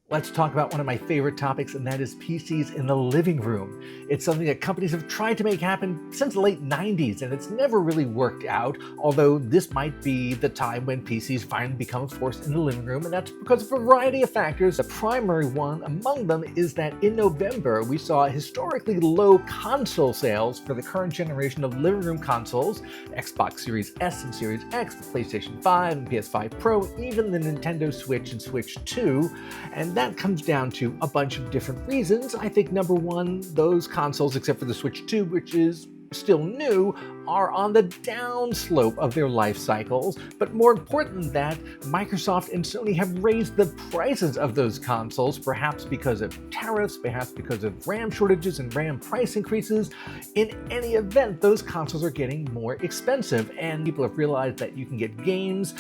Let's talk about one of my favorite topics, and that is PCs in the living room. It's something that companies have tried to make happen since the late 90s, and it's never really worked out, although this might be the time when PCs finally become a force in the living room, and that's because of a variety of factors. The primary one among them is that in November, we saw historically low console sales for the current generation of living room consoles, Xbox Series S and Series X, the PlayStation 5 and PS5 Pro, even the Nintendo Switch and Switch 2, and that comes down to a bunch of different reasons. I think number one, those consoles, except for the Switch 2, which is still new, are on the downslope of their life cycles. But more important than that, Microsoft and Sony have raised the prices of those consoles, perhaps because of tariffs, perhaps because of RAM shortages and RAM price increases. In any event, those consoles are getting more expensive, and people have realized that you can get games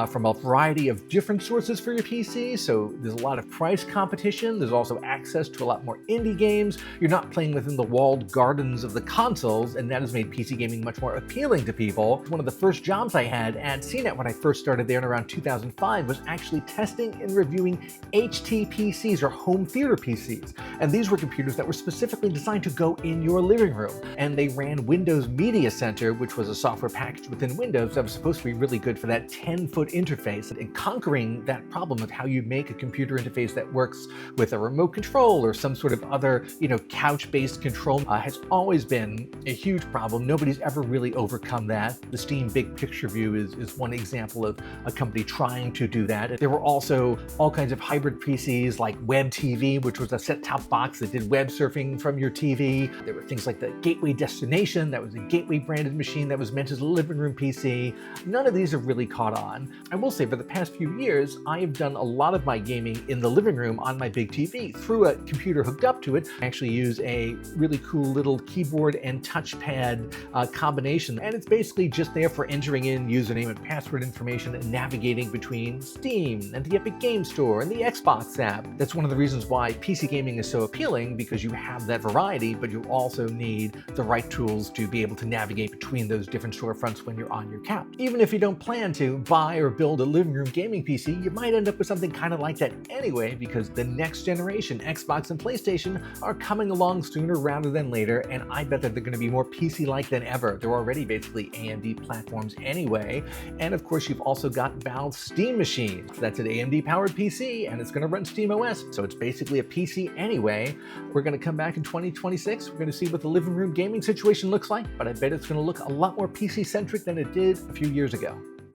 from a variety of different sources for your PC, so there's a lot of price competition. There's also access to a lot more indie games. You're not playing within the walled gardens of the consoles, and that has made PC gaming much more appealing to people. One of the first jobs I had at CNET when I first started there in around 2005 was actually testing and reviewing HTPCs, or home theater PCs. And these were computers that were specifically designed to go in your living room. And they ran Windows Media Center, which was a software package within Windows that was supposed to be really good for that 10-foot interface. And conquering that problem of how you make a computer interface that works with a remote control or some sort of other, couch-based control has always been a huge problem. Nobody's ever really overcome that. The Steam Big Picture View is one example of a company trying to do that. There were also all kinds of hybrid PCs like Web TV, which was a set-top box that did web surfing from your TV. There were things like the Gateway Destination, that was a Gateway branded machine that was meant as a living room PC. None of these have really caught on. I will say, for the past few years, I have done a lot of my gaming in the living room on my big TV through a computer hooked up to it. I actually use a really cool little keyboard and touchpad combination, and it's basically just there for entering in username and password information and navigating between Steam and the Epic Game Store and the Xbox app. That's one of the reasons why PC gaming is so appealing, because you have that variety, but you also need the right tools to be able to navigate between those different storefronts when you're on your couch. Even if you don't plan to buy or build a living room gaming PC, you might end up with something kind of like that anyway, because the next generation Xbox and PlayStation are coming along sooner rather than later, and I bet that they're going to be more PC-like than ever. They're already basically AMD platforms anyway. And of course, you've also got Valve's Steam Machine. That's an AMD-powered PC, and it's going to run SteamOS, so it's basically a PC anyway. We're going to come back in 2026. We're going to see what the living room gaming situation looks like, but I bet it's going to look a lot more PC-centric than it did a few years ago.